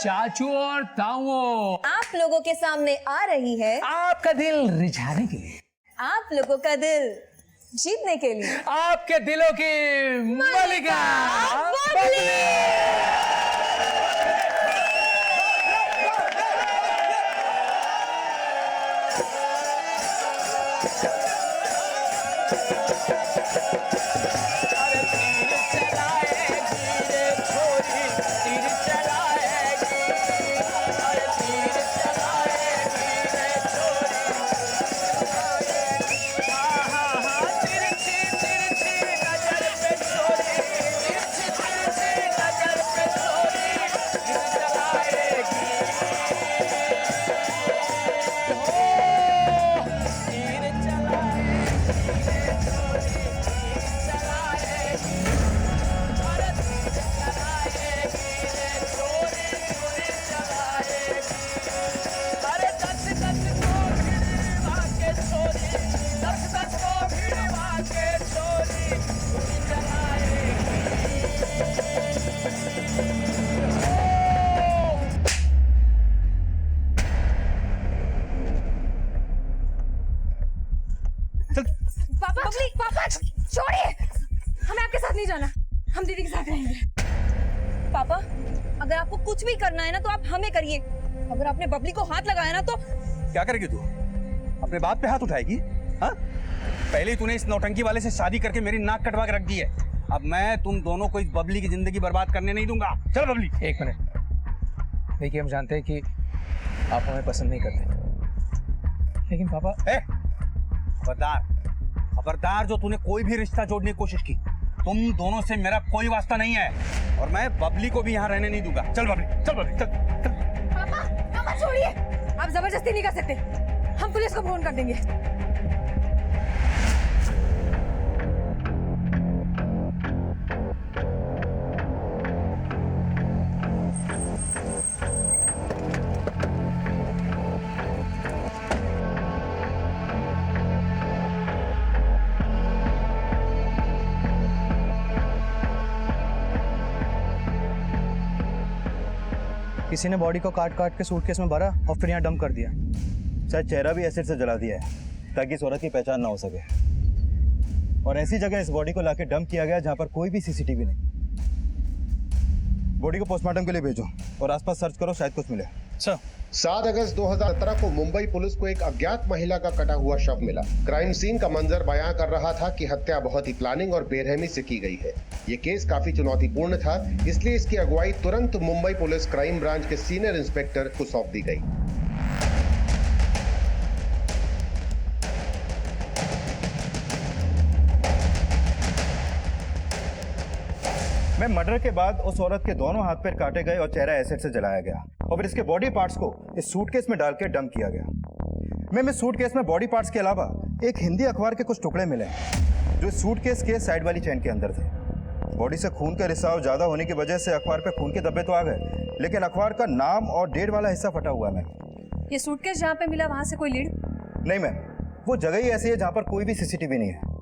चाचू और ताऊओं, आप लोगों के सामने आ रही है आपका दिल रिझाने के लिए, आप लोगों का दिल जीतने के लिए आपके दिलों की मलिका बबली। पापा छोड़िए, हमें आपके साथ नहीं जाना, हम दीदी के साथ रहेंगे। पापा अगर आपको कुछ भी करना है ना तो आप हमें करिए, अगर आपने बबली को हाथ लगाया ना तो क्या करेगी तू? अपने बाप पे हाथ उठाएगी? हाँ? पहले ही तूने इस नौटंकी वाले से शादी करके मेरी नाक कटवा के रख दी है। अब मैं तुम दोनों को इस बबली की जिंदगी बर्बाद करने नहीं दूंगा। चल बबली। एक मिनट, देखिए हम जानते हैं कि आप हमें पसंद नहीं करते, लेकिन पापा खबरदार जो तूने कोई भी रिश्ता जोड़ने की कोशिश की, तुम दोनों से मेरा कोई वास्ता नहीं है और मैं बबली को भी यहाँ रहने नहीं दूंगा। चल बबली, चल बबली, चल चल। पापा छोड़िए, आप जबरदस्ती नहीं कर सकते, हम पुलिस को फोन कर देंगे। किसी ने बॉडी को काट काट के सूटकेस में भरा और फिर यहाँ डंप कर दिया। शायद चेहरा भी एसिड से जला दिया है ताकि इस औरत की पहचान ना हो सके, और ऐसी जगह इस बॉडी को लाके डंप किया गया जहाँ पर कोई भी सीसीटीवी नहीं। बॉडी को पोस्टमार्टम के लिए भेजो और आसपास सर्च करो, शायद कुछ मिले। सर 7 अगस्त 2017 को मुंबई पुलिस को एक अज्ञात महिला का कटा हुआ शव मिला। क्राइम सीन का मंजर बयां कर रहा था कि हत्या बहुत ही प्लानिंग और बेरहमी से की गई है। ये केस काफी चुनौतीपूर्ण था, इसलिए इसकी अगुवाई तुरंत मुंबई पुलिस क्राइम ब्रांच के सीनियर इंस्पेक्टर को सौंप दी गई। मैं मर्डर के बाद उस औरत के दोनों हाथ पैर काटे गए और चेहरा एसिड से जलाया गया और फिर इसके बॉडी पार्ट्स को इस सूटकेस में डाल के डंप किया गया। मैं सूटकेस में बॉडी पार्ट्स के अलावा एक हिंदी अखबार के कुछ टुकड़े मिले जो इस सूटकेस के साइड वाली चेन के अंदर थे। बॉडी से खून का रिसाव ज्यादा होने की वजह से अखबार पे खून के धब्बे तो आ गए, लेकिन अखबार का नाम और डेट वाला हिस्सा फटा हुआ है। ये सूटकेस जहाँ पे मिला वहाँ से कोई लीड नहीं मैम, वो जगह ही ऐसी है जहाँ पर कोई भी सीसीटीवी नहीं है,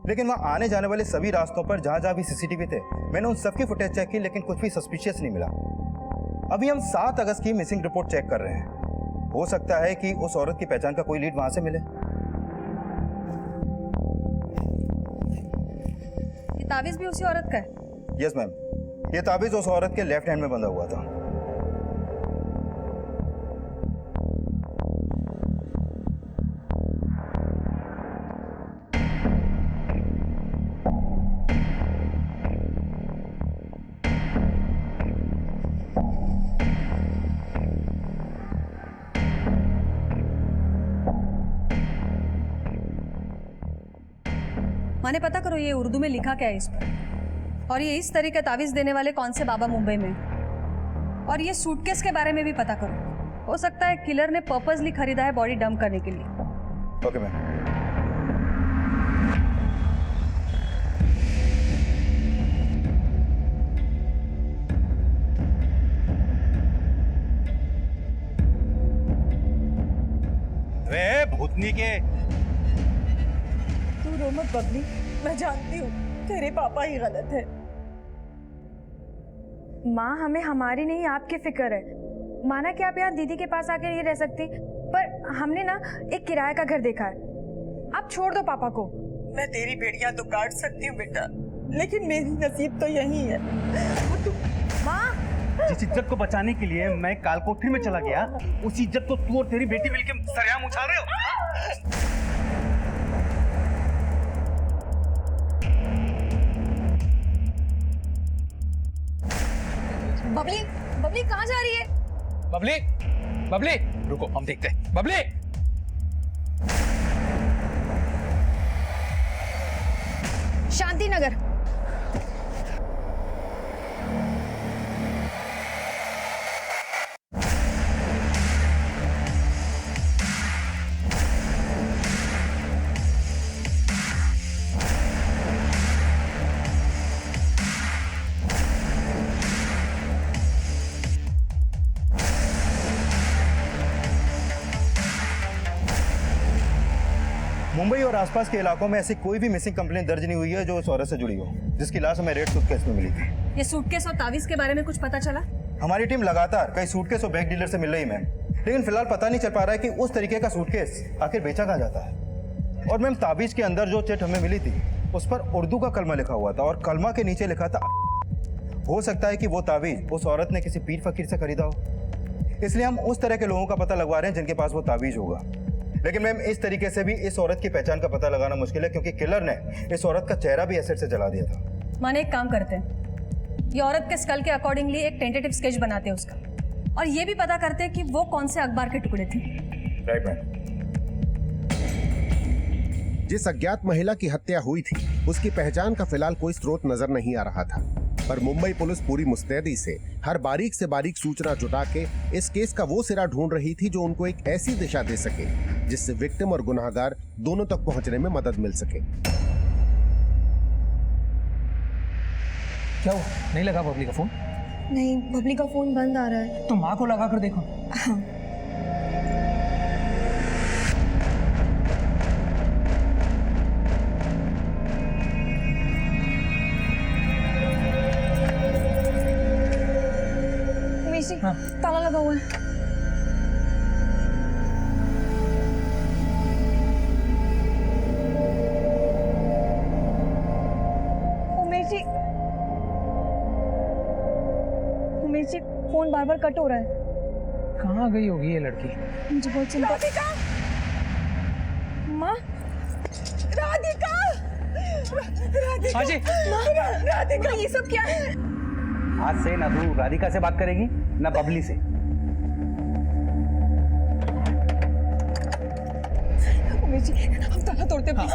लेकिन वहाँ आने जाने वाले सभी रास्तों पर जहाँ जहाँ भी सीसीटीवी थे मैंने उन सबकी फुटेज चेक की, लेकिन कुछ भी सस्पिशियस नहीं मिला। अभी हम 7 अगस्त की मिसिंग रिपोर्ट चेक कर रहे हैं, हो सकता है कि उस औरत की पहचान का कोई लीड वहां से मिले। ये ताबीज भी उसी औरत का है? यस मैम, ये ताबीज उस औरत के लेफ्ट हैंड में बंधा हुआ था। माने पता करो ये उर्दू में लिखा क्या है इस पर, और ये इस तरह का तावीज देने वाले कौन से बाबा मुंबई में, और ये सूटकेस के बारे में भी पता करो। हो सकता है किलर ने पर्पसली खरीदा है बॉडी डंप करने के लिए। Okay ma'am. वे भूतनी के तू रो मत बबली, मैं जानती हूँ तेरे पापा ही गलत है। माँ हमें हमारी नहीं आपकी फिक्र है, माना कि आप यहाँ दीदी के पास आके नहीं रह सकती, पर हमने ना एक किराए का घर देखा है। आप छोड़ दो पापा को। मैं तेरी बेड़ियां तो काट सकती हूँ बेटा, लेकिन मेरी नसीब तो यही है। माँ, जिस इज्जत को बचाने के लिए मैं कालकोठरी में चला गया, उस इज्जत को तू और तेरी बेटी मिलकर सरेआम उछाल रहे हो। बबली, बबली कहाँ जा रही है? बबली, बबली, रुको हम देखते हैं। बबली, शांति नगर। मुंबई और आसपास के इलाकों में ऐसी कोई भी मिसिंग कंप्लेंट दर्ज नहीं हुई है जो उस औरत से जुड़ी हो, जिसकी लाश हमें रेड सूटकेस में मिली थी। ये सूटकेस और तावीज के बारे में कुछ पता चला? हमारी टीम लगातार कई सूटकेस और बैग डीलर से मिल रही मैम, लेकिन फिलहाल पता नहीं चल पा रहा है कि उस तरीके का सूटकेस आखिर बेचा कहाँ जाता है। और मैम, ताबीज के अंदर जो चिट हमें मिली थी उस पर उर्दू का कलमा लिखा हुआ था और कलमा के नीचे लिखा था। हो सकता है कि वो ताबीज उस औरत ने किसी पीर फकीर से खरीदा हो, इसलिए हम उस तरह के लोगों का पता लगवा रहे हैं जिनके पास वो ताबीज होगा। लेकिन मैम, इस तरीके से भी इस औरत की पहचान का पता लगाना मुश्किल है, क्योंकि किलर ने इस औरत का चेहरा भी एसिड से जला दिया था। माने एक काम करते हैं, ये औरत के स्कल के अकॉर्डिंगली एक टेंटेटिव स्केच बनाते हैं उसका, और ये भी पता करते हैं कि वो कौन से अखबार के टुकड़े थे। Right ma'am. जिस अज्ञात महिला की हत्या हुई थी उसकी पहचान का फिलहाल कोई स्रोत नजर नहीं आ रहा था, पर मुंबई पुलिस पूरी मुस्तैदी से हर बारीक से बारीक सूचना जुटा के इस केस का वो सिरा ढूंढ रही थी जो उनको एक ऐसी दिशा दे सके जिससे विक्टिम और गुनाहगार दोनों तक पहुंचने में मदद मिल सके। क्या हुआ? नहीं लगा बबली का फोन? नहीं, बबली का फोन बंद आ रहा है। तो माँ को लगा कर देखो। मेसी, ताला लगा हुआ है। मेसी, फोन बार बार कट हो रहा है। कहाँ गई होगी ये लड़की? मुझे बहुत चिंता। राधिका, माँ, राधिका, राधिका, हाँ जी। राधिका, ये सब क्या है? आज से ना तू राधिका से बात करेगी ना बबली से। मेसी, हम ताला तोड़ते हैं, प्लीज।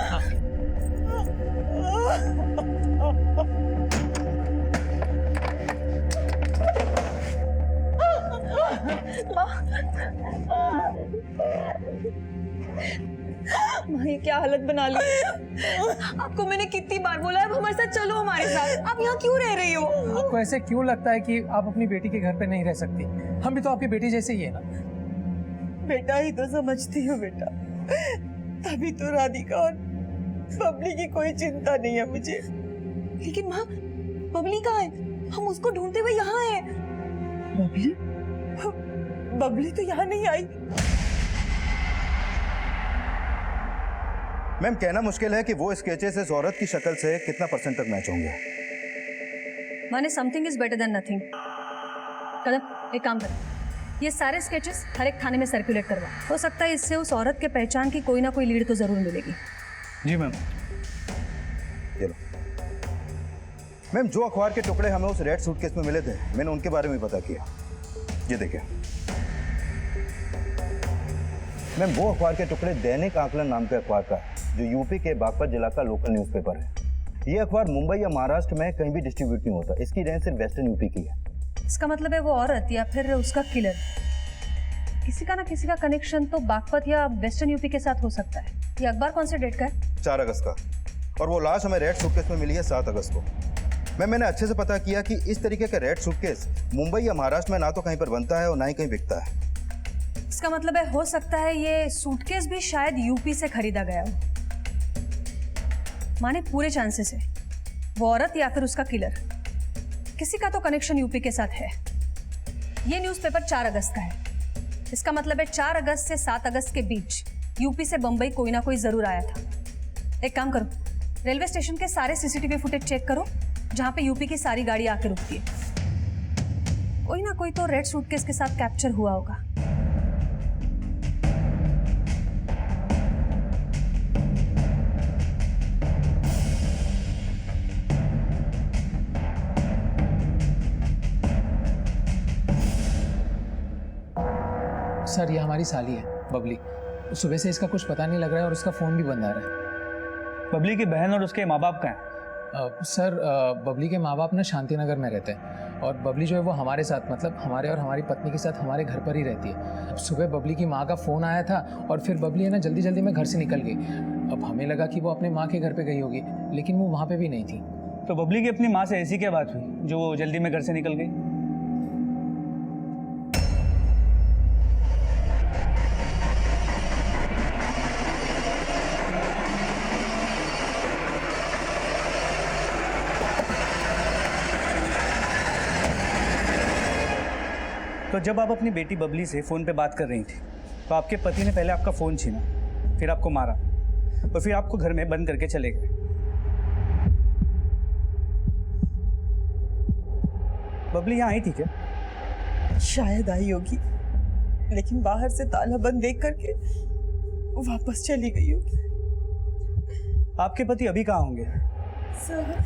माँ, ये क्या हालत बना ली। आपको मैंने कितनी बार बोला है अब हमारे साथ चलो, हमारे साथ। आप यहाँ क्यों रह रही हो? आपको ऐसे क्यों लगता है कि आप अपनी बेटी के घर पे नहीं रह सकती? हम भी तो आपकी बेटी जैसे ही है ना। बेटा ही तो समझती हूँ बेटा, तभी तो राधिका और बबली की कोई चिंता नहीं है मुझे। लेकिन माँ, बबली कहाँ है? हम उसको ढूंढते हुए यहाँ हैं। बबली? बबली तो यहाँ नहीं आई। मैम, कहना मुश्किल है कि वो स्केचेस इस औरत की शक्ल से कितना परसेंट तक मैच होंगे। माने something is better than nothing. कदम, एक काम कर, ये सारे स्केचेस हर एक थाने में सर्कुलेट करवा। हो सकता है इससे उस औरत के पहचान की कोई ना कोई लीड तो जरूर मिलेगी। जी मैम। चलो मैम, जो अखबार के टुकड़े हमें उस रेड सूटकेस में मिले थे, मैंने उनके बारे में पता किया। ये देखिए मैम, वो अखबार के टुकड़े दैनिक आकलन नाम के अखबार का है, जो यूपी के बागपत जिला का लोकल न्यूज़पेपर है। ये अखबार मुंबई या महाराष्ट्र में कहीं भी डिस्ट्रीब्यूट नहीं होता। इसकी रेंज सिर्फ वेस्टर्न यूपी की है। इसका मतलब है वो औरत या फिर उसका किलर, किसी का ना किसी का कनेक्शन तो बागपत या वेस्टर्न यूपी के साथ हो सकता है। ये अखबार कौन से डेट का है? 4 अगस्त का। और वो लाश हमें रेड सूटकेस में मिली है 7 अगस्त को। मैंने अच्छे से पता किया कि इस तरीके का रेड सूटकेस मुंबई या महाराष्ट्र में ना तो कहीं पर बनता है और ना ही कहीं बिकता है। इसका मतलब है हो सकता है ये सूटकेस भी शायद यूपी से खरीदा गया हो। माने पूरे चांसेस है वो औरत या फिर उसका किलर, किसी का तो कनेक्शन यूपी के साथ है। ये न्यूज़पेपर 4 अगस्त का है। इसका मतलब है 4 अगस्त से 7 अगस्त के बीच यूपी से बम्बई कोई ना कोई जरूर आया था। एक काम करो, रेलवे स्टेशन के सारे सीसीटीवी फुटेज चेक करो जहां पे यूपी की सारी गाड़ी आके रुकती है। कोई ना कोई तो रेड सूटकेस के साथ कैप्चर हुआ होगा। सर ये हमारी साली है बबली। सुबह से इसका कुछ पता नहीं लग रहा है और उसका फ़ोन भी बंद आ रहा है। बबली की बहन और उसके माँ बाप कहाँ हैं? सर बबली के माँ बाप ना शांति नगर में रहते हैं और बबली जो है वो हमारे साथ, मतलब हमारे और हमारी पत्नी के साथ हमारे घर पर ही रहती है। अब सुबह बबली की माँ का फ़ोन आया था और फिर बबली है ना जल्दी जल्दी में घर से निकल गई। अब हमें लगा कि वो अपने माँ के घर पर गई होगी, लेकिन वो वहाँ पर भी नहीं थी। तो बबली की अपनी माँ से ऐसी क्या बात हुई जो वो जल्दी में घर से निकल गई? तो जब आप अपनी बेटी बबली से फ़ोन पे बात कर रही थी तो आपके पति ने पहले आपका फ़ोन छीना, फिर आपको मारा और फिर आपको घर में बंद करके चले गए। बबली यहाँ आई थी क्या? शायद आई होगी, लेकिन बाहर से ताला बंद देख करके वो वापस चली गई होगी। आपके पति अभी कहाँ होंगे? सर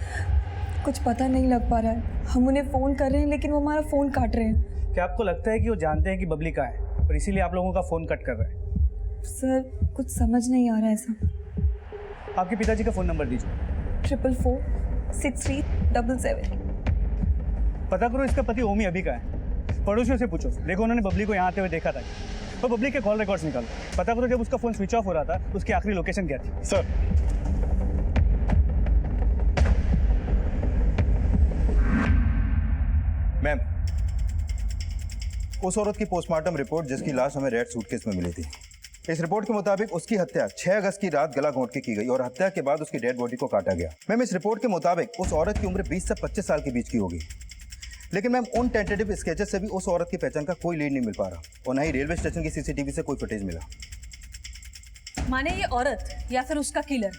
कुछ पता नहीं लग पा रहा है। हम उन्हें फ़ोन कर रहे हैं लेकिन वो हमारा फ़ोन काट रहे हैं। क्या आपको लगता है कि वो जानते हैं कि बबली कहाँ है और इसीलिए आप लोगों का फ़ोन कट कर रहे हैं? सर कुछ समझ नहीं आ रहा है ऐसा। आपके पिताजी का फ़ोन नंबर दीजिए। 444-6377। पता करो इसका पति ओमी अभी का है। पड़ोसियों से पूछो, देखो उन्होंने बबली को यहाँ आते हुए देखा था। और बबली के कॉल रिकॉर्ड्स निकालो, पता करो जब उसका फ़ोन स्विच ऑफ हो रहा था उसकी आखिरी लोकेशन क्या थी। सर मैम, उस औरत की पोस्टमार्टम रिपोर्ट जिसकी लाश हमें रेड सूटकेस में मिली थी, इस रिपोर्ट के मुताबिक उसकी हत्या 6 अगस्त की रात गला घोंट के की गई और हत्या के बाद उसकी डेड बॉडी को काटा गया। मैम इस रिपोर्ट के मुताबिक उस औरत की उम्र 20 से 25 साल के बीच की होगी, लेकिन मैम उन टेंटेटिव स्केचेस से भी उस औरत की पहचान का कोई लीड नहीं मिल पा रहा और न ही रेलवे स्टेशन की सीसीटीवी से कोई फुटेज मिला। माने ये औरत या फिर उसका किलर,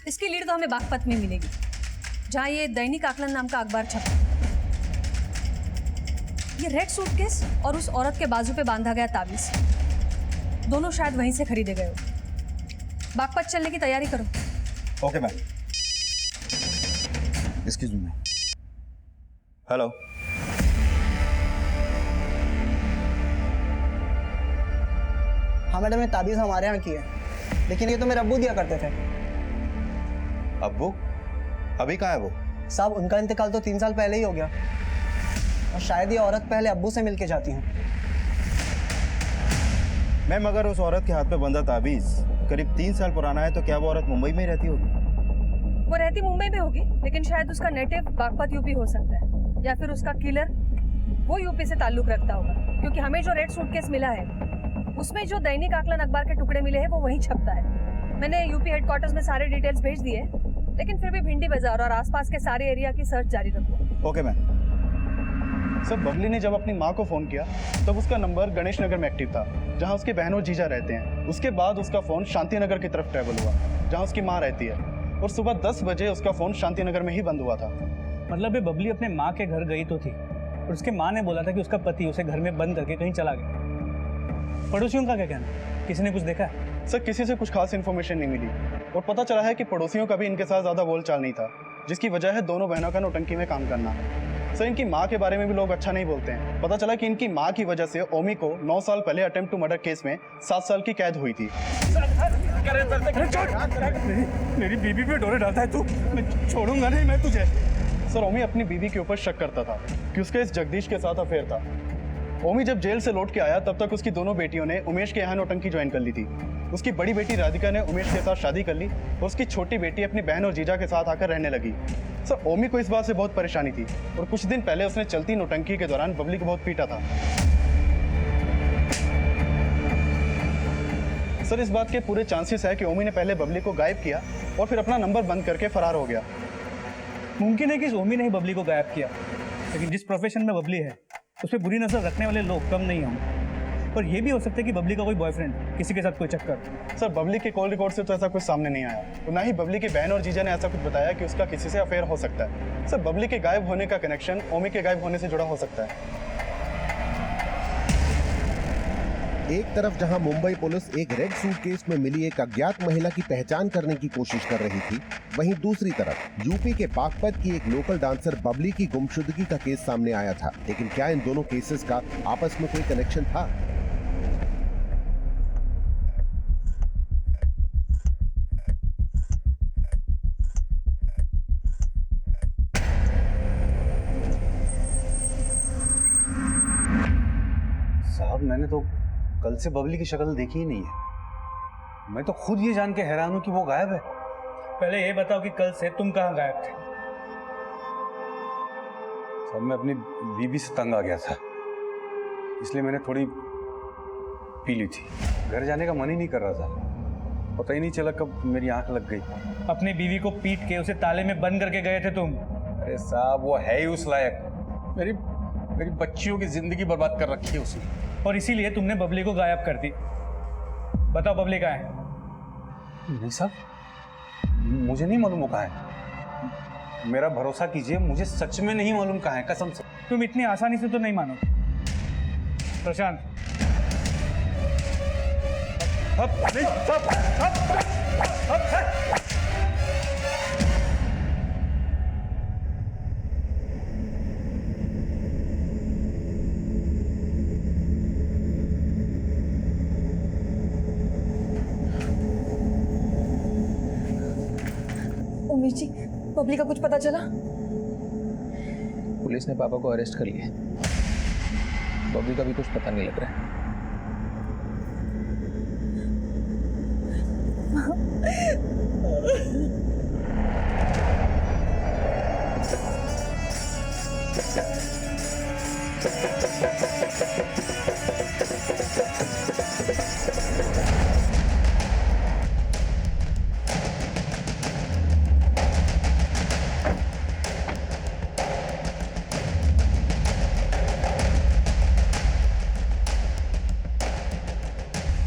इसकी लीड तो हमें बागपत में मिलेगी जहाँ ये दैनिक आकलन नाम का अखबार छपा। ये रेड सूटकेस और उस औरत के बाजू पे बांधा गया ताबीज, दोनों शायद वहीं से खरीदे गए हो। बागपत चलने की तैयारी करो। Okay ma'am. Excuse me. Hello, हाँ मैडम, ये ताबीज़ हमारे यहाँ की है, लेकिन ये तो मेरे अब्बू दिया करते थे। अब्बू अभी कहाँ है वो? साहब उनका इंतकाल तो 3 साल पहले ही हो गया और शायद ये औरत पहले अब्बू से मिलके जाती हैं। मैम अगर उस औरत के हाथ पे बंधा ताबीज करीब 3 साल पुराना है तो क्या वो औरत मुंबई में ही रहती होगी? वो रहती मुंबई में होगी, लेकिन शायद उसका नेटिव बागपत यूपी हो सकता है, या फिर उसका किलर वो यूपी से ताल्लुक रखता होगा, क्योंकि हमें जो रेड सूटकेस मिला है उसमें जो दैनिक आकलन अखबार के टुकड़े मिले हैं वो वहीं छपता है। मैंने यूपी हेडक्वार्टर्स में सारे डिटेल्स भेज दिए, लेकिन फिर भी भिंडी बाजार और आसपास के सारे एरिया की सर्च जारी रखो। Okay ma'am. सर बबली ने जब अपनी माँ को फ़ोन किया तब उसका नंबर गणेश नगर में एक्टिव था, जहाँ उसके बहन और जीजा रहते हैं। उसके बाद उसका फ़ोन शांति नगर की तरफ ट्रैवल हुआ, जहाँ उसकी माँ रहती है, और सुबह 10 बजे उसका फ़ोन शांति नगर में ही बंद हुआ था। मतलब ये बबली अपने माँ के घर गई तो थी और उसके माँ ने बोला था कि उसका पति उसे घर में बंद करके कहीं चला गया। पड़ोसियों का क्या कहना है? किसी ने कुछ देखा है? सर किसी से कुछ खास इन्फॉर्मेशन नहीं मिली और पता चला है कि पड़ोसियों का भी इनके साथ ज़्यादा बोलचाल नहीं था, जिसकी वजह है दोनों बहनों का नौटंकी में काम करना। सर इनकी माँ के बारे में भी लोग अच्छा नहीं बोलते हैं। पता चला कि इनकी माँ की वजह से ओमी को 9 साल पहले अटेम्प्ट टू मर्डर केस में 7 साल की कैद हुई थी। मेरी बीबी पे डोरे डालता है तू, मैं छोड़ूंगा नहीं मैं तुझे। सर ओमी अपनी बीवी के ऊपर शक करता था कि उसका इस जगदीश के साथ अफेयर था। ओमी जब जेल से लौट के आया तब तक उसकी दोनों बेटियों ने उमेश के यहाँ नौटंकी ज्वाइन कर ली थी। उसकी बड़ी बेटी राधिका ने उमेश के साथ शादी कर ली और उसकी छोटी बेटी अपनी बहन और जीजा के साथ आकर रहने लगी। सर ओमी को इस बात से बहुत परेशानी थी और कुछ दिन पहले उसने चलती नौटंकी के दौरान बबली को बहुत पीटा था। सर इस बात के पूरे चांसेस है कि ओमी ने पहले बबली को गायब किया और फिर अपना नंबर बंद करके फरार हो गया। मुमकिन है कि इस ओमी ने ही बबली को गायब किया, लेकिन जिस प्रोफेशन में बबली है उस पर बुरी नजर रखने वाले लोग कम नहीं होंगे। और ये भी हो सकता है कि बबली का कोई बॉयफ्रेंड, किसी के साथ कोई चक्कर। सर बबली के कॉल रिकॉर्ड से तो ऐसा कुछ सामने नहीं आया, और ना ही बबली की बहन और जीजा ने ऐसा कुछ बताया कि उसका किसी से अफेयर हो सकता है। सर बबली के गायब होने का कनेक्शन ओमी के गायब होने से जुड़ा हो सकता है। एक तरफ जहां मुंबई पुलिस एक रेड सूटकेस में मिली एक अज्ञात महिला की पहचान करने की कोशिश कर रही थी, वहीं दूसरी तरफ यूपी के बागपत की एक लोकल डांसर बबली की गुमशुदगी का केस सामने आया था। लेकिन क्या इन दोनों केसेस का आपस में कोई कनेक्शन था? साहब मैंने तो कल से बबली की शक्ल देखी ही नहीं है। मैं तो खुद ये जान के हैरान हूं कि वो गायब है। पहले ये बताओ कि कल से तुम कहाँ गायब थे? साहब मैं अपनी बीबी से तंग आ गया था, इसलिए मैंने थोड़ी पी ली थी। घर जाने का मन ही नहीं कर रहा था, पता ही नहीं चला कब मेरी आंख लग गई। अपनी बीवी को पीट के उसे ताले में बंद करके गए थे तुम? अरे साहब वो है ही उस लायक। मेरी बच्चियों की जिंदगी बर्बाद कर रखी है उसने। और इसीलिए तुमने बबली को गायब कर दी। बताओ बबली कहाँ है? नहीं साहब, मुझे नहीं मालूम वो कहाँ है। मेरा भरोसा कीजिए, मुझे सच में नहीं मालूम कहाँ है, कसम से। तुम इतनी आसानी से तो नहीं मानो। प्रशांत, उमेश जी, बबली का कुछ पता चला? पुलिस ने पापा को अरेस्ट कर लिया। बबली का भी कुछ पता नहीं लग रहा है।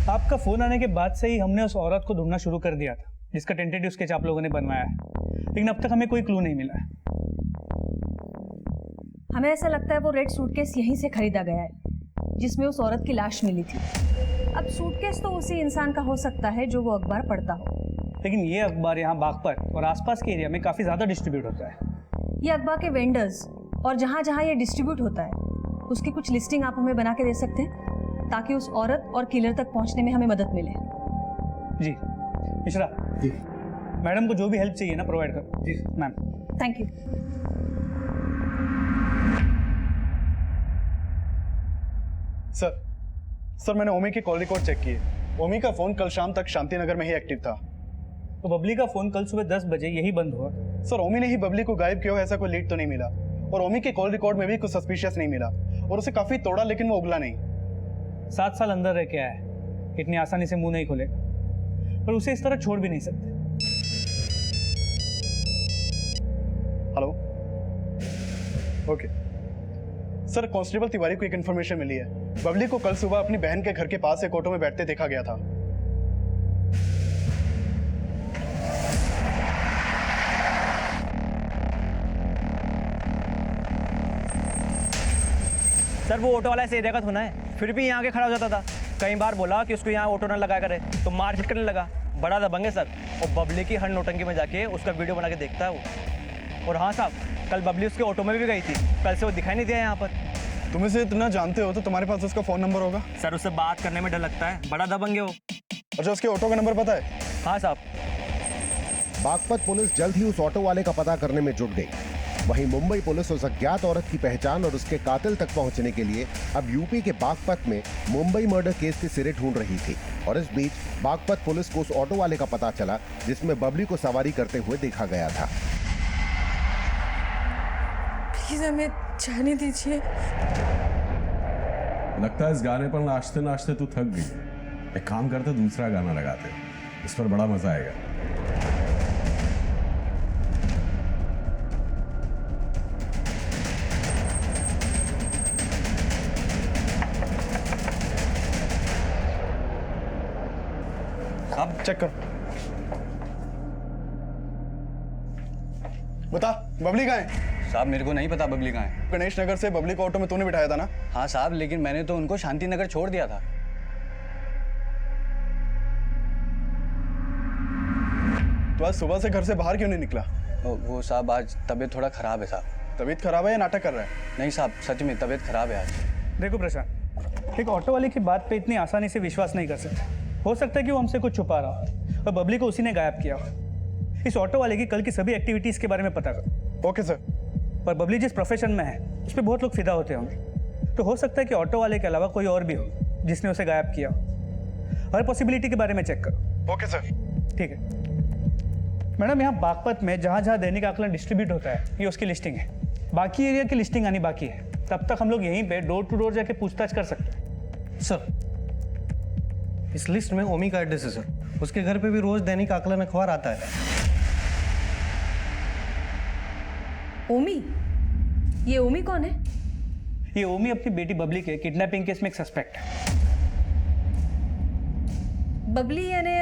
आपका फोन आने के बाद से ही हमने उस औरत को ढूंढना शुरू कर दिया था जिसका टेंटेटिव स्केच आप लोगों ने बनवाया है, लेकिन अब तक हमें कोई क्लू नहीं मिला है। हमें ऐसा लगता है वो रेड सूटकेस यहीं से खरीदा गया है जिसमें उस औरत की लाश मिली थी। अब सूटकेस तो उसी इंसान का हो सकता है जो वो अखबार पढ़ता हो। लेकिन ये अखबार यहाँ बागपत और आसपास के एरिया में काफ़ी ज़्यादा डिस्ट्रीब्यूट होता है। ये अखबार के वेंडर्स और जहाँ जहाँ ये डिस्ट्रीब्यूट होता है उसकी कुछ लिस्टिंग आप हमें बना के दे सकते हैं ताकि उस औरत और किलर तक पहुँचने में हमें मदद मिले। जी मिश्रा जी, मैडम को जो भी हेल्प चाहिए ना प्रोवाइड करो। जी मैम। Thank you. सर मैंने ओमी की कॉल रिकॉर्ड चेक किए। ओमी का फोन कल शाम तक शांति नगर में ही एक्टिव था। तो बबली का फोन कल सुबह 10 बजे यही बंद हुआ। सर ओमी ने ही बबली को गायब किया हो ऐसा कोई लीड तो नहीं मिला, और ओमी के कॉल रिकॉर्ड में भी कुछ सस्पिशियस नहीं मिला, और उसे काफी तोड़ा लेकिन वो उगला नहीं। 7 साल अंदर रह के आया है, इतनी आसानी से मुंह नहीं खोलेगा, पर उसे इस तरह छोड़ भी नहीं सकते। Hello, okay sir, constable Tiwari को एक इन्फॉर्मेशन मिली है। बबली को कल सुबह अपनी बहन के घर के पास एक ऑटो में बैठते देखा गया था। सर वो ऑटो वाला इस एरिया का होना है, फिर भी यहाँ के खड़ा हो जाता था। कई बार बोला कि उसको यहाँ ऑटो ना लगा करे तो मारपीट करने लगा। बड़ा दबंग है सर, और बबली की हर नौटंकी में जाके उसका वीडियो बना के देखता है वो। और हाँ साहब, कल बबली उसके ऑटो में भी गई थी, कल से वो दिखाई नहीं दिया यहाँ पर। तुम इसे इतना जानते हो तो तुम्हारे पास उसका फोन नंबर होगा। सर उससे बात करने में डर लगता है, बड़ा दबंग है वो। अच्छा, उसके ऑटो का नंबर पता है? हाँ साहब। बागपत पुलिस जल्द ही उस ऑटो वाले का पता करने में जुट गई। वहीं मुंबई पुलिस उस अज्ञात औरत की पहचान और उसके कातिल तक पहुंचने के लिए अब यूपी के बागपत में मुंबई मर्डर केस के सिरे ढूंढ रही थी। और इस बीच बागपत पुलिस को उस ऑटो वाले का पता चला जिसमें बबली को सवारी करते हुए देखा गया था। प्लीज हमें जाने दीजिए। लगता है इस गाने पर नाचते नाचते तू थक गई। एक काम करते, दूसरा गाना लगाते, इस पर बड़ा मजा आएगा। चेक कर। बता बबली कहाँ है? साहब मेरे को नहीं पता बबली कहाँ है। गणेश नगर से बबली को ऑटो में तूने बिठाया था ना? हाँ साहब, लेकिन मैंने तो उनको शांति नगर छोड़ दिया था। तो आज सुबह से घर से बाहर क्यों नहीं निकला? वो साहब आज तबीयत थोड़ा खराब है साहब। तबीयत खराब है या नाटक कर रहा है? नहीं साहब, सच में तबीयत खराब है आज। देखो प्रशांत, एक ऑटो वाले की बात पे इतनी आसानी से विश्वास नहीं कर सकते। हो सकता है कि वो हमसे कुछ छुपा रहा हो और बबली को उसी ने गायब किया हो। इस ऑटो वाले की कल की सभी एक्टिविटीज़ के बारे में पता करो। Okay sir. पर बबली जिस प्रोफेशन में है उस पर बहुत लोग फिदा होते होंगे, तो हो सकता है कि ऑटो वाले के अलावा कोई और भी हो जिसने उसे गायब किया हो। हर पॉसिबिलिटी के बारे में चेक करो। Okay sir. ठीक है मैडम, यहाँ बागपत में जहाँ जहाँ दैनिक आकलन डिस्ट्रीब्यूट होता है ये उसकी लिस्टिंग है। बाकी एरिया की लिस्टिंग आनी बाकी है, तब तक हम लोग यहीं पे डोर टू डोर जाके पूछताछ कर सकते हैं। सर इस लिस्ट में ओमी का एड्रेस है सर। उसके घर पे भी रोज दैनिक आकलन अखबार आता है। ओमी? ये ओमी कौन है? ये ओमी अपनी बेटी बबली के किडनैपिंग केस में एक सस्पेक्ट है। बबली यानी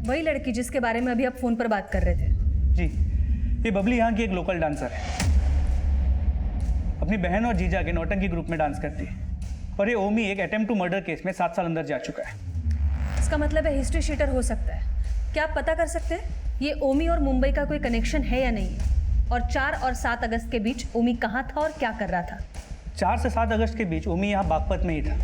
वही लड़की जिसके बारे में अभी आप फोन पर बात कर रहे थे? जी, ये बबली यहाँ की एक लोकल डांसर है। अपनी बहन और जीजा के नौटंकी ग्रुप में डांस करती है। और ये ओमी एक अटेम्प्ट टू मर्डर केस में 7 साल अंदर जा चुका है। इसका मतलब है हिस्ट्री शीटर हो सकता है। क्या आप पता कर सकते हैं ये ओमी और मुंबई का कोई कनेक्शन है या नहीं है? और 4 और 7 अगस्त के बीच ओमी कहाँ था और क्या कर रहा था? 4 से 7 अगस्त के बीच ओमी यहाँ बागपत में ही था,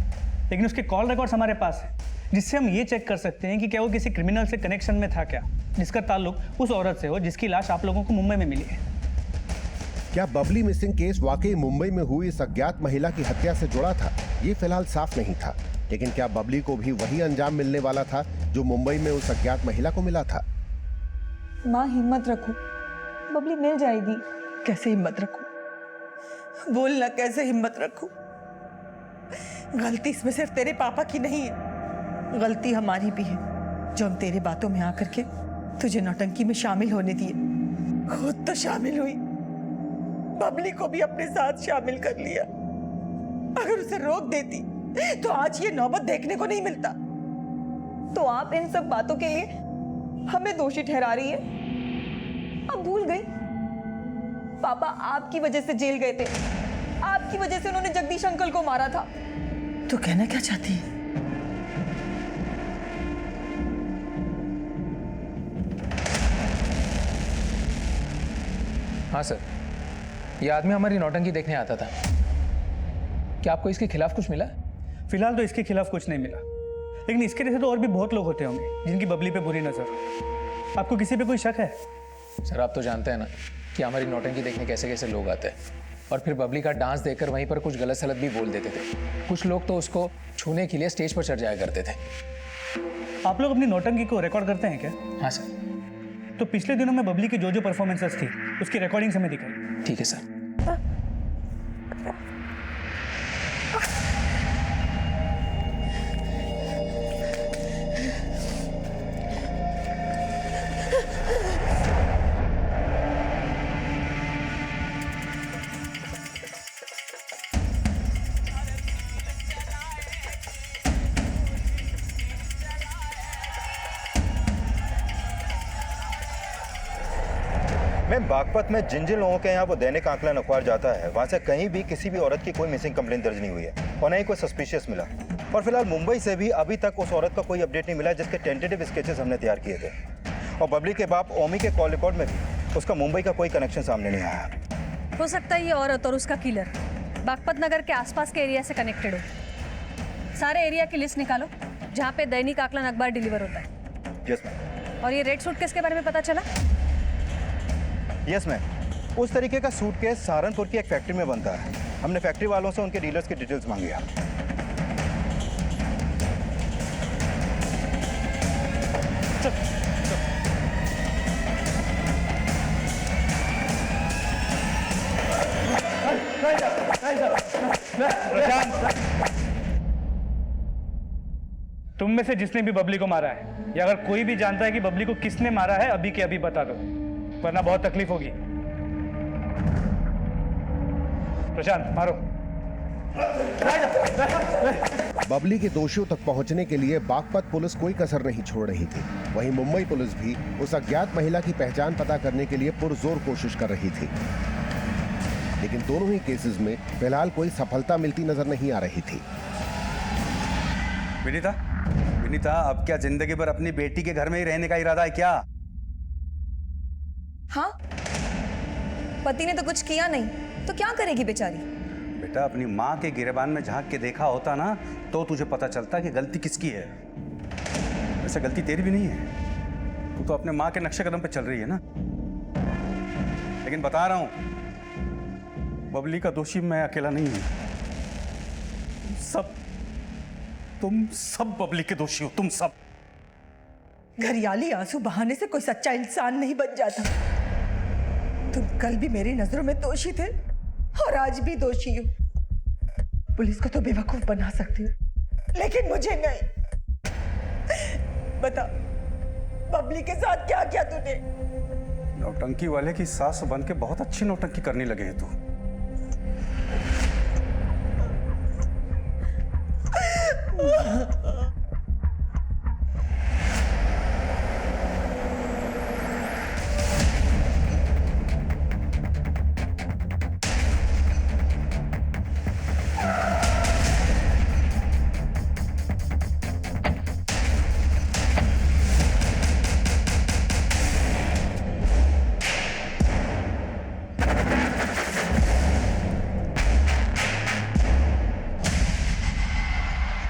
लेकिन उसके कॉल रिकॉर्ड्स हमारे पास है, जिससे हम ये चेक कर सकते हैं कि क्या वो किसी क्रिमिनल से कनेक्शन में था क्या, जिसका ताल्लुक उस औरत से हो जिसकी लाश आप लोगों को मुंबई में मिली है। क्या बबली मिसिंग केस वाकई मुंबई में हुई इस अज्ञात महिला की हत्या से जुड़ा था? ये फिलहाल साफ नहीं था, लेकिन क्या बबली को भी वही अंजाम मिलने वाला था जो मुंबई में उस अज्ञात महिला को मिला था? माँ हिम्मत रखो, बबली मिल जाएगी। कैसे हिम्मत रखूं? बोलना कैसे हिम्मत रखूं? गलती इसमें सिर्फ तेरे पापा की नहीं है, गलती हमारी भी है जो हम तेरे बातों में आकर के तुझे नौटंकी में शामिल होने दिए। खुद तो शामिल हुई, बबली को भी अपने साथ शामिल कर लिया। अगर उसे रोक देती तो आज ये नौबत देखने को नहीं मिलता। तो आप इन सब बातों के लिए हमें दोषी ठहरा रही है? अब भूल गई पापा आपकी वजह से जेल गए थे, आपकी वजह से उन्होंने जगदीश अंकल को मारा था। तू कहना क्या चाहती है? हाँ सर, ये आदमी हमारी नौटंकी देखने आता था। क्या आपको इसके खिलाफ कुछ मिला? फिलहाल तो इसके खिलाफ कुछ नहीं मिला, लेकिन इसके जैसे तो और भी बहुत लोग होते होंगे जिनकी बबली पे बुरी नजर हो। आपको किसी पे कोई शक है? सर आप तो जानते हैं ना कि हमारी नौटंकी देखने कैसे कैसे लोग आते हैं, और फिर बबली का डांस देखकर वहीं पर कुछ गलत सलत भी बोल देते थे। कुछ लोग तो उसको छूने के लिए स्टेज पर चढ़ जाया करते थे। आप लोग अपनी नौटंकी को रिकॉर्ड करते हैं क्या? हाँ सर। तो पिछले दिनों में बबली की जो परफॉर्मेंसेस थी उसकी रिकॉर्डिंग्स हमें दिखाई। ठीक है सर। मैं बागपत में जिन जिन लोगों के यहाँ वो दैनिक आकलन अखबार जाता है वहाँ से कहीं भी किसी भी औरत की कोई मिसिंग कंप्लेंट दर्ज नहीं हुई है और न ही कोई सस्पिशियस मिला। और फिलहाल मुंबई से भी अभी तक उस औरत का कोई अपडेट नहीं मिला जिसके टेंटेटिव स्केचेस हमने तैयार किए थे। और बबली के बाप ओमी के कॉल रिकॉर्ड में भी उसका मुंबई का कोई कनेक्शन सामने नहीं आया। हो सकता है ये औरत और उसका किलर बागपत नगर के आसपास के एरिया से कनेक्टेड हो। सारे एरिया की लिस्ट निकालो जहाँ पे दैनिक आकलन अखबार डिलीवर होता है। Yes ma'am. और ये रेड सूटकेस के बारे में पता चला? यस मैम, उस तरीके का सूटकेस सहारनपुर की एक फैक्ट्री में बनता है। हमने फैक्ट्री वालों से उनके डीलर्स की डिटेल्स मांगी है। तुम में से जिसने भी बबली को मारा है या अगर कोई भी जानता है कि बबली को किसने मारा है अभी के अभी बता दो, वरना बहुत तकलीफ होगी। प्रशांत मारो। बबली के दोषियों तक पहुंचने के लिए बागपत पुलिस कोई कसर नहीं छोड़ रही थी। वहीं मुंबई पुलिस भी उस अज्ञात महिला की पहचान पता करने के लिए पुरजोर कोशिश कर रही थी, लेकिन दोनों ही केसेस में फिलहाल कोई सफलता मिलती नजर नहीं आ रही थी। विनीता, अब क्या जिंदगी भर अपनी बेटी के घर में ही रहने का इरादा है क्या? हाँ, पति ने तो कुछ किया नहीं, तो क्या करेगी बेचारी? बेटा, अपनी माँ के गिरेबान में झांक के देखा होता ना तो तुझे पता चलता कि गलती किसकी है। वैसे गलती तेरी भी नहीं है, तू तो अपने माँ के नक्शे कदम पे चल रही है ना। लेकिन बता रहा हूं, बबली का दोषी मैं अकेला नहीं हूं। तुम सब बबली के दोषी हो, तुम सब। घरियाली आंसू बहाने से कोई सच्चा इंसान नहीं बन जाता। तुम कल भी मेरी नजरों में दोषी थे और आज भी दोषी हो। पुलिस को तो बेवकूफ बना सकती हो, लेकिन मुझे नहीं। बता, बबली के साथ क्या किया तूने? नौटंकी वाले की सास बन के बहुत अच्छी नौटंकी करने लगे है तू।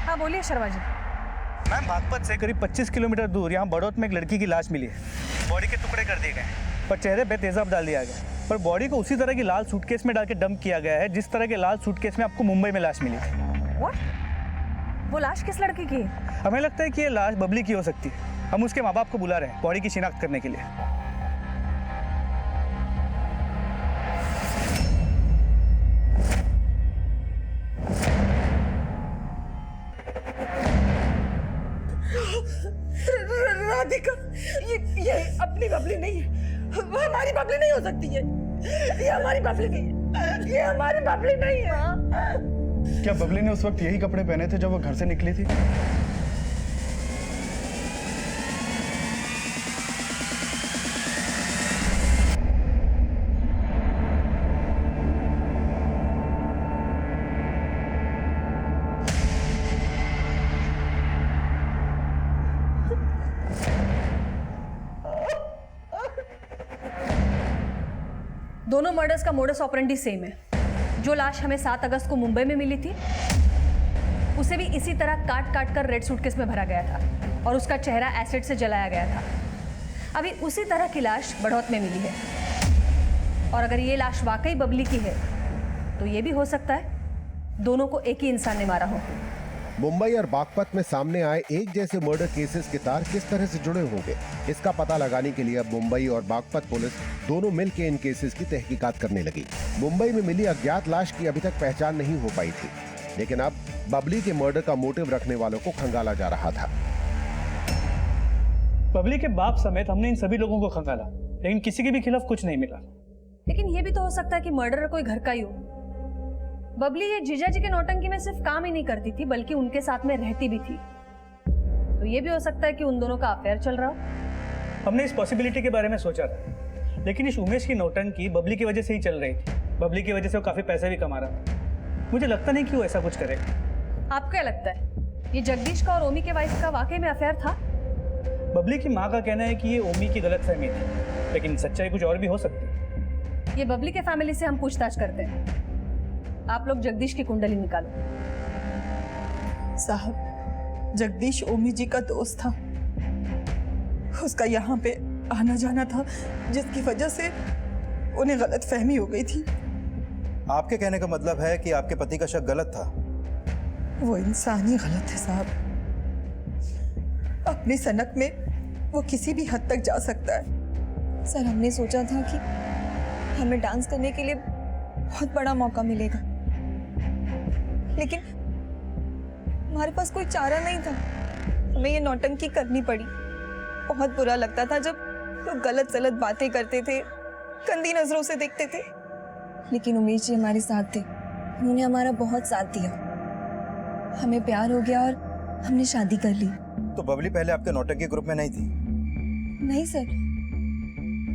हाँ बोलिए शर्मा जी। मैम, बागपत से करीब 25 किलोमीटर दूर यहाँ बड़ौत में एक लड़की की लाश मिली है। बॉडी के टुकड़े कर दिए गए हैं, पर चेहरे पे तेजाब डाल दिया गया। पर बॉडी को उसी तरह की लाल सूटकेस में डाल के डंप किया गया है जिस तरह के लाल सूटकेस में आपको मुंबई में लाश मिली थी। What? वो लाश किस लड़की की है? हमें लगता है कि ये लाश बबली की हो सकती है। हम उसके माँ बाप को बुला रहे हैं बॉडी की शिनाख्त करने के लिए। राधिका, ये अपनी बबली नहीं है। वो हमारी बबली नहीं हो सकती है। ये हमारी बबली नहीं है। ये हमारी बबली नहीं है। क्या बबली ने उस वक्त यही कपड़े पहने थे जब वो घर से निकली थी? दोनों मर्डर्स का मोडस ऑपरेंडी सेम है। जो लाश हमें 7 अगस्त को मुंबई में मिली थी, उसे भी इसी तरह काट काट कर रेड सूटकेस में भरा गया था और उसका चेहरा एसिड से जलाया गया था। अभी उसी तरह की लाश बड़ौत में मिली है, और अगर ये लाश वाकई बबली की है तो ये भी हो सकता है दोनों को एक ही इंसान ने मारा हो। मुंबई और बागपत में सामने आए एक जैसे मर्डर केसेस के तार किस तरह से जुड़े होंगे, इसका पता लगाने के लिए अब मुंबई और बागपत पुलिस दोनों मिलकर इन केसेस की तहकीकात करने लगी। मुंबई में मिली अज्ञात लाश की अभी तक पहचान नहीं हो पाई थी, लेकिन अब बबली के मर्डर का मोटिव रखने वालों को खंगाला जा रहा था। बबली के बाप समेत हमने इन सभी लोगों को खंगाला, लेकिन किसी के भी खिलाफ कुछ नहीं मिला। लेकिन ये भी तो हो सकता है कि मर्डरर कोई घर का ही हो। बबली ये जीजा जी के नौटंकी में सिर्फ काम ही नहीं करती थी, बल्कि उनके साथ में रहती भी थी। तो ये भी हो सकता है कि उन दोनों का अफेयर चल रहा हो। हमने इस पॉसिबिलिटी के बारे में सोचा था, लेकिन इस उमेश की नौटंकी बबली की वजह से ही चल रही थी। बबली की वजह से वो काफी पैसे भी कमा रहा था। मुझे लगता नहीं कि वो ऐसा कुछ करेगा। आपको क्या लगता है, ये जगदीश का और ओमी के वाइफ का वाकई में अफेयर था? बबली की माँ का कहना है कि ये ओमी की गलतफहमी थी, लेकिन सच्चाई कुछ और भी हो सकती है। ये बबली के फैमिली से हम पूछताछ करते हैं। आप लोग जगदीश की कुंडली निकालो। साहब, जगदीश ओमी जी का दोस्त था। उसका यहाँ पे आना जाना था, जिसकी वजह से उन्हें गलत फहमी हो गई थी। आपके कहने का मतलब है कि आपके पति का शक गलत था? वो इंसान ही गलत है साहब। अपनी सनक में वो किसी भी हद तक जा सकता है। सर, हमने सोचा था कि हमें डांस करने के लिए बहुत बड़ा मौका मिलेगा, लेकिन हमारे पास कोई चारा नहीं था। हमें ये नौटंकी करनी पड़ी। बहुत बुरा लगता था जब लोग गलत सलत बातें करते थे, गंदी नजरों से देखते थे, लेकिन उमेश जी हमारे साथ थे। उन्होंने हमारा बहुत साथ दिया, हमें प्यार हो गया और हमने शादी कर ली। तो बबली पहले आपके नौटंकी ग्रुप में नहीं थी? नहीं सर,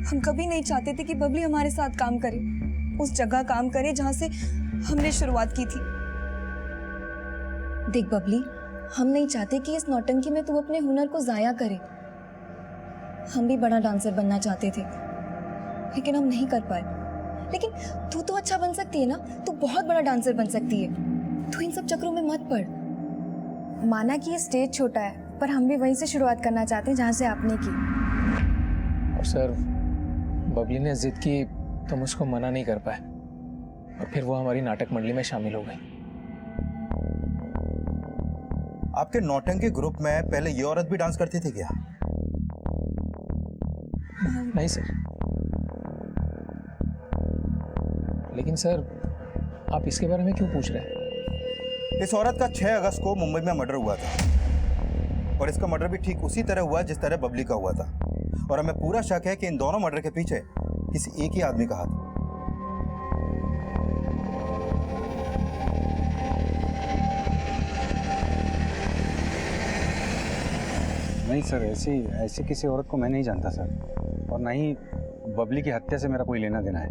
हम कभी नहीं चाहते थे कि बबली हमारे साथ काम करे, उस जगह काम करे जहां से हमने शुरुआत की थी। देख बबली, हम नहीं चाहते कि इस नौटंकी में तू अपने हुनर को जाया करे। हम भी बड़ा डांसर बनना चाहते थे, लेकिन हम नहीं कर पाए। लेकिन तू तो अच्छा बन सकती है ना, तू बहुत बड़ा डांसर बन सकती है। तू इन सब चक्रों में मत पड़। माना कि ये स्टेज छोटा है, पर हम भी वहीं से शुरुआत करना चाहते हैं जहाँ से आपने की। और सर, बबली ने जिद की तो हम उसको मना नहीं कर पाए, और फिर वो हमारी नाटक मंडली में शामिल हो गई। आपके नौटंकी ग्रुप में पहले ये औरत भी डांस करती थी क्या? नहीं सर। लेकिन सर, आप इसके बारे में क्यों पूछ रहे हैं? इस औरत का 6 अगस्त को मुंबई में मर्डर हुआ था, और इसका मर्डर भी ठीक उसी तरह हुआ जिस तरह बबली का हुआ था। और हमें पूरा शक है कि इन दोनों मर्डर के पीछे किसी एक ही आदमी का हाथ है। नहीं सर, ऐसी किसी औरत को मैं नहीं जानता सर, और ना ही बबली की हत्या से मेरा कोई लेना देना है।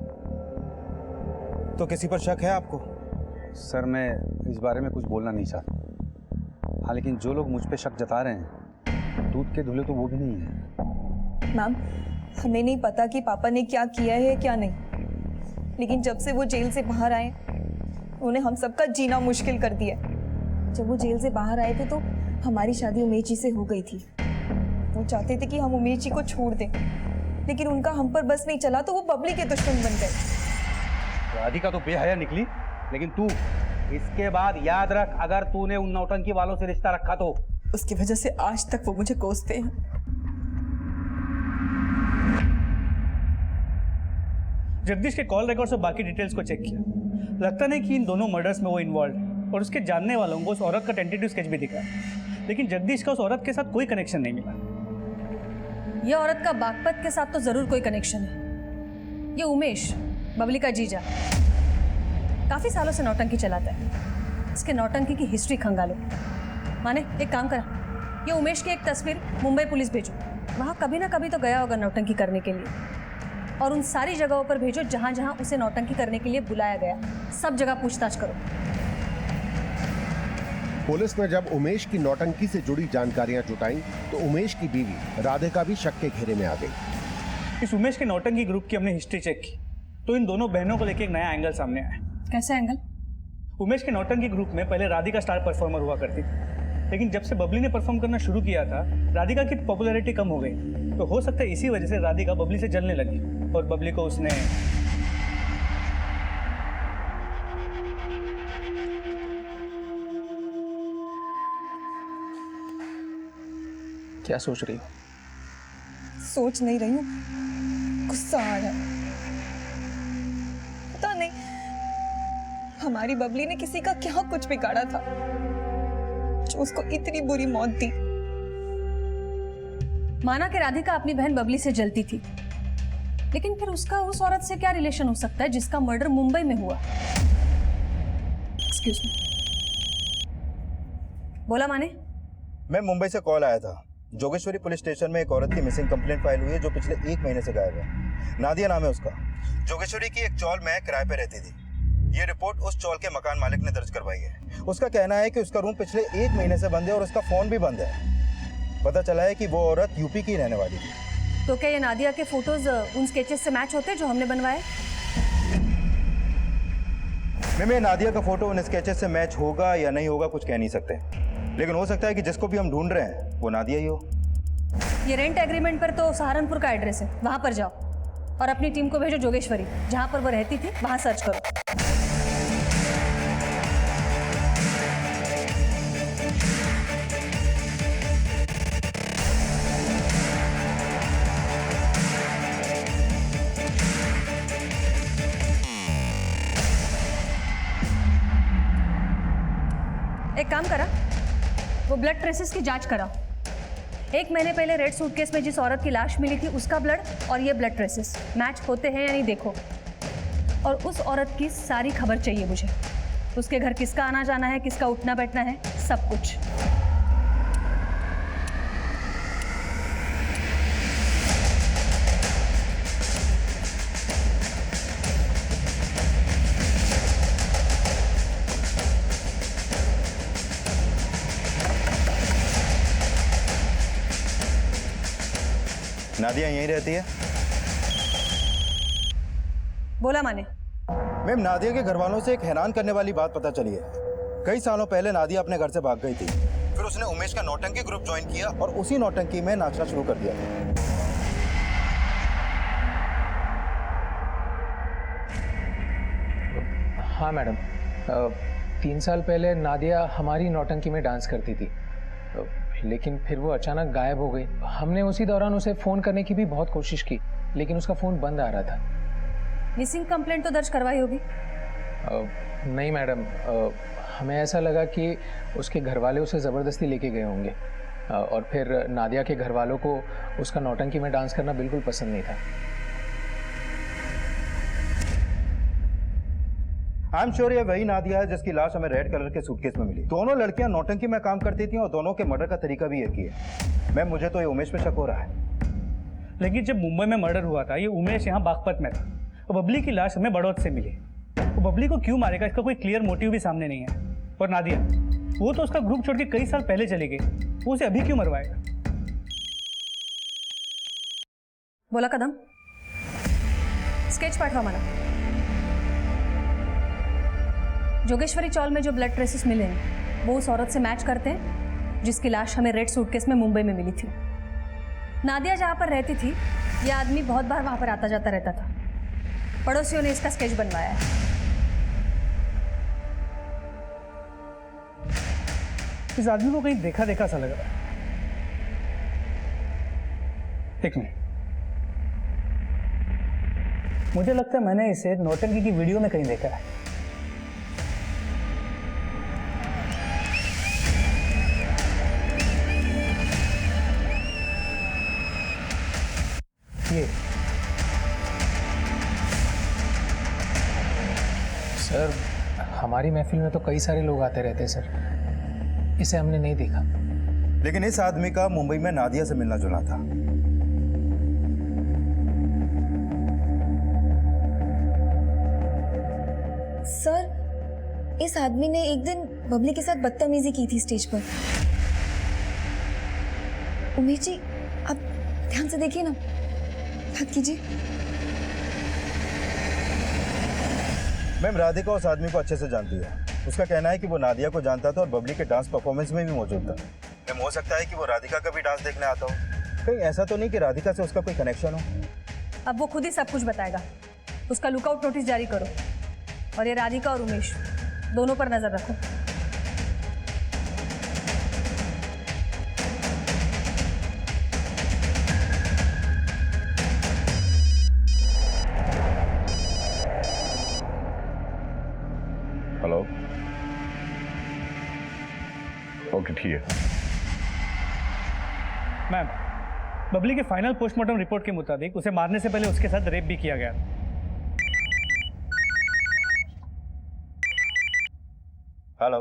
तो किसी पर शक है आपको? सर, मैं इस बारे में कुछ बोलना नहीं चाहता। हाँ, लेकिन जो लोग मुझ पे शक जता रहे हैं, दूध के धुले तो वो भी नहीं है। मैम, हमें नहीं पता कि पापा ने क्या किया है क्या नहीं, लेकिन जब से वो जेल से बाहर आए, उन्हें हम सबका जीना मुश्किल कर दिया। जब वो जेल से बाहर आए थे तो हमारी शादी उमेश जी से हो गई थी। वो चाहते थे कि हम उमेश जी को छोड़ दें, लेकिन उनका हम पर बस नहीं चला तो वो बबली के दुश्मन बन गए। राधिका तो बेहया निकली, लेकिन तू इसके बाद याद रख, अगर तूने उन नौटंकी वालों से रिश्ता रखा तो उसकी वजह से आज तक वो मुझे कोसते हैं। जगदीश के कॉल रिकॉर्ड्स और बाकी डिटेल्स को चेक किया। लगता नहीं कि इन दोनों मर्डर्स में वो इन्वॉल्व है, और उसके जानने वालों को उस औरत का टेंटेटिव स्केच भी दिखा, लेकिन जगदीश का उस औरत के साथ कोई कनेक्शन नहीं मिला। ये औरत का बागपत के साथ तो जरूर कोई कनेक्शन है। ये उमेश, बबली का जीजा, काफी सालों से नौटंकी चलाता है। इसके नौटंकी की हिस्ट्री खंगालो। माने एक काम करा, ये उमेश की एक तस्वीर मुंबई पुलिस भेजो, वहाँ कभी ना कभी तो गया होगा नौटंकी करने के लिए, और उन सारी जगहों पर भेजो जहाँ जहाँ उसे नौटंकी करने के लिए बुलाया गया। सब जगह पूछताछ करो। पुलिस ने जब उमेश की नौटंकी से जुड़ी जानकारियां जुटाई तो उमेश की बीवी राधिका भी शक के घेरे में आ गई। इस उमेश के नौटंकी ग्रुप की हमने हिस्ट्री चेक की, तो इन दोनों बहनों को लेकर एक नया एंगल सामने आया। कैसे एंगल? उमेश के नौटंकी ग्रुप में पहले राधिका स्टार परफॉर्मर हुआ करती थी, लेकिन जब से बबली ने परफॉर्म करना शुरू किया था, राधिका की पॉपुलैरिटी कम हो गई। तो हो सकता है इसी वजह से राधिका बबली से जलने लगी, और बबली को उसने क्या सोच रही हो? सोच नहीं रही हूँ, गुस्सा आ रहा है। पता नहीं हमारी बबली ने किसी का क्या कुछ बिगाड़ा था जो उसको इतनी बुरी मौत दी। माना कि राधिका अपनी बहन बबली से जलती थी, लेकिन फिर उसका उस औरत से क्या रिलेशन हो सकता है जिसका मर्डर मुंबई में हुआ? Excuse me. बोला माने? मैं मुंबई से कॉल आया था। जोगेश्वरी पुलिस स्टेशन में एक औरत की मिसिंग कंप्लेंट फाइल हुई है जो पिछले 1 महीने से गायब है। नादिया नाम है उसका। जोगेश्वरी की एक चौल में किराए पे रहती थी। ये रिपोर्ट उस चौल के मकान मालिक ने दर्ज करवाई है। उसका कहना है कि उसका रूम पिछले 1 महीने से बंद है और उसका फोन भी बंद है। पता चला है कि वो औरत यूपी की रहने वाली थी। तो क्या ये नादिया के फोटोज उन स्केचेस से मैच होते जो हमने बनवाए? मैं नादिया का फोटो उन स्केचेस से मैच होगा या नहीं होगा कुछ कह नहीं सकते, लेकिन हो सकता है कि जिसको भी हम ढूंढ रहे हैं वो नादिया ही हो। ये रेंट एग्रीमेंट पर तो सहारनपुर का एड्रेस है, वहां पर जाओ और अपनी टीम को भेजो जोगेश्वरी, जहां पर वो रहती थी वहां सर्च करो। एक काम करा, वो ब्लड ट्रेसेस की जांच करा। 1 महीने पहले रेड सूटकेस में जिस औरत की लाश मिली थी उसका ब्लड और ये ब्लड ट्रेसेस मैच होते हैं या नहीं देखो, और उस औरत की सारी खबर चाहिए मुझे। उसके घर किसका आना जाना है, किसका उठना बैठना है, सब कुछ। नादिया यहीं रहती है? बोला माने। मैम, नादिया के घर वालों से एक हैरान करने वाली बात पता चली है। कई सालों पहले नादिया अपने घर से भाग गई थी, फिर उसने उमेश का नौटंकी ग्रुप ज्वाइन किया और उसी नौटंकी में नाचना शुरू कर दिया। हाँ मैडम, 3 साल पहले नादिया हमारी नौटंकी में डांस करती थी, लेकिन फिर वो अचानक गायब हो गई। हमने उसी दौरान उसे फ़ोन करने की भी बहुत कोशिश की, लेकिन उसका फ़ोन बंद आ रहा था। मिसिंग कंप्लेंट तो दर्ज करवाई होगी? नहीं मैडम, हमें ऐसा लगा कि उसके घर वाले उसे ज़बरदस्ती लेके गए होंगे, और फिर नादिया के घर वालों को उसका नौटंकी में डांस करना बिल्कुल पसंद नहीं था। आई एम श्योर ये वही नादिया है जिसकी लाश हमें रेड कलर के सूटकेस में मिली। दोनों लड़कियां नौटंकी में काम करती थी और दोनों के मर्डर का तरीका भी एक ही है। मैम, मुझे तो ये उमेश पे शक हो रहा है। लेकिन जब मुंबई में मर्डर हुआ था, ये उमेश यहाँ बागपत में था और बबली की लाश हमें बड़ौद से मिली। वो बबली को क्यों मारेगा, इसका कोई क्लियर मोटिव भी सामने नहीं है। और नादिया, वो तो उसका ग्रुप छोड़ के कई साल पहले चली गई, वो उसे अभी क्यों मरवाएगा? बोला कदम, स्केच पाठवा मला। जोगेश्वरी चौल में जो ब्लड ट्रेसेस मिले हैं वो उस औरत से मैच करते हैं जिसकी लाश हमें रेड सूटकेस में मुंबई में मिली थी। नादिया जहाँ पर रहती थी, यह आदमी बहुत बार वहाँ पर आता जाता रहता था। पड़ोसियों ने इसका स्केच बनवाया है। इस आदमी को कहीं देखा देखा सा लग रहा है। एक मिनट, मुझे लगता है मैंने इसे नौटंकी की वीडियो में कहीं देखा है। सर, हमारी महफिल में तो कई सारे लोग आते रहते हैं सर, इसे हमने नहीं देखा। लेकिन इस आदमी का मुंबई में नादिया से मिलना जुलना था। सर, इस आदमी ने एक दिन बबली के साथ बदतमीजी की थी स्टेज पर। उमेश जी, आप ध्यान से देखिए ना, बात कीजिए। मैम, राधिका उस आदमी को अच्छे से जानती है। उसका कहना है कि वो नादिया को जानता था और बबली के डांस परफॉर्मेंस में भी मौजूद था। मैम, हो सकता है कि वो राधिका का भी डांस देखने आता हो। कहीं ऐसा तो नहीं कि राधिका से उसका कोई कनेक्शन हो? अब वो खुद ही सब कुछ बताएगा। उसका लुकआउट नोटिस जारी करो और ये राधिका और उमेश दोनों पर नजर रखो। हेलो, ओके ठीक है। मैम, बबली के फाइनल पोस्टमार्टम रिपोर्ट के मुताबिक उसे मारने से पहले उसके साथ रेप भी किया गया। हेलो,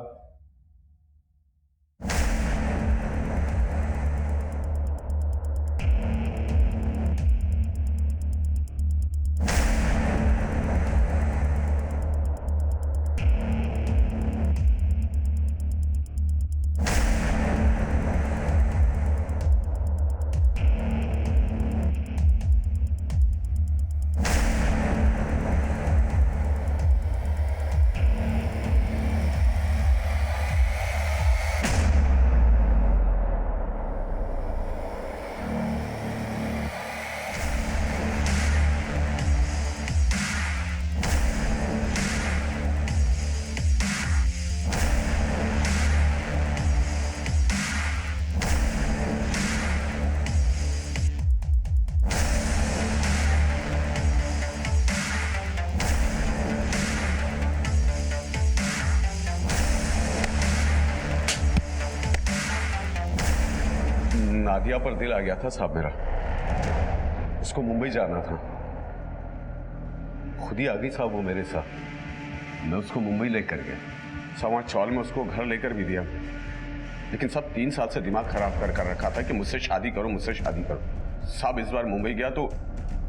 नादिया पर दिल आ गया था साहब मेरा। उसको मुंबई जाना था, खुद ही आ गई साहब वो मेरे साथ। मैं उसको मुंबई लेकर गया, सवा चौल में उसको घर लेकर भी दिया, लेकिन सब 3 साल से दिमाग खराब कर रखा था कि मुझसे शादी करो, मुझसे शादी करो। साहब इस बार मुंबई गया तो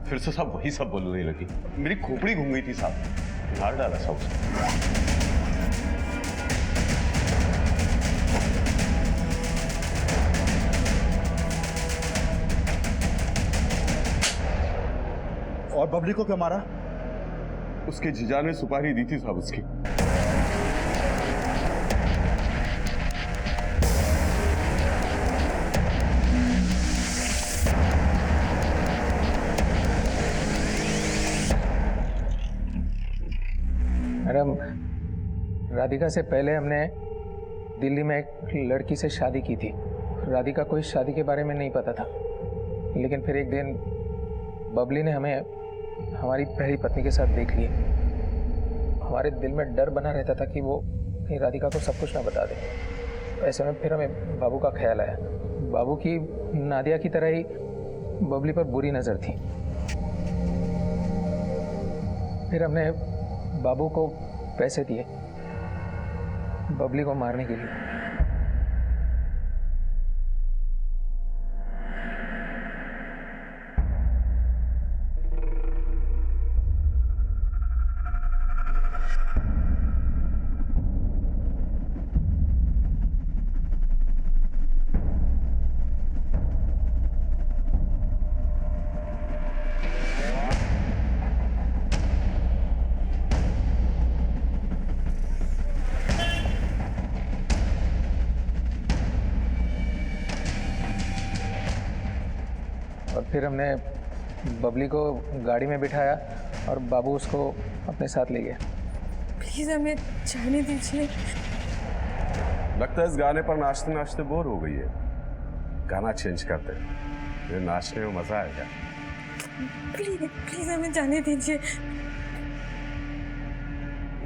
फिर से सब वही सब बोलने लगी। मेरी खोपड़ी घूम गई थी साहब, मार डाला साहब उसको। और बबली को क्यों मारा? उसके जीजा ने सुपारी दी थी साहब उसकी। मैडम, राधिका से पहले हमने दिल्ली में एक लड़की से शादी की थी। राधिका को इस शादी के बारे में नहीं पता था, लेकिन फिर एक दिन बबली ने हमें हमारी पहली पत्नी के साथ देख लिया। हमारे दिल में डर बना रहता था कि वो कहीं राधिका को सब कुछ ना बता दे। ऐसे में फिर हमें बाबू का ख्याल आया। बाबू की नादिया की तरह ही बबली पर बुरी नज़र थी। फिर हमने बाबू को पैसे दिए बबली को मारने के लिए। और फिर हमने बबली को गाड़ी में बिठाया और बाबू उसको अपने साथ ले गया। प्लीज हमें जाने दीजिए। लगता है इस गाने पर नाचते नाचते बोर हो गई है। गाना चेंज करते हैं, ये नाचने में मजा आएगा। प्लीज प्लीज हमें जाने दीजिए।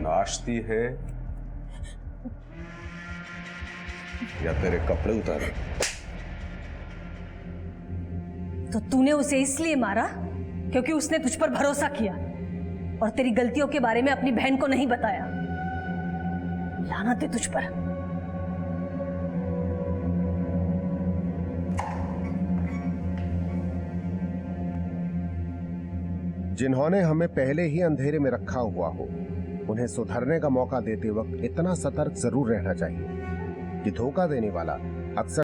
नाचती है या तेरे कपड़े उतारे? तो तूने उसे इसलिए मारा क्योंकि उसने तुझ पर भरोसा किया और तेरी गलतियों के बारे में अपनी बहन को नहीं बताया। लानत है तुझ पर। जिन्होंने हमें पहले ही अंधेरे में रखा हुआ हो, उन्हें सुधरने का मौका देते वक्त इतना सतर्क जरूर रहना चाहिए कि धोखा देने वाला अक्सर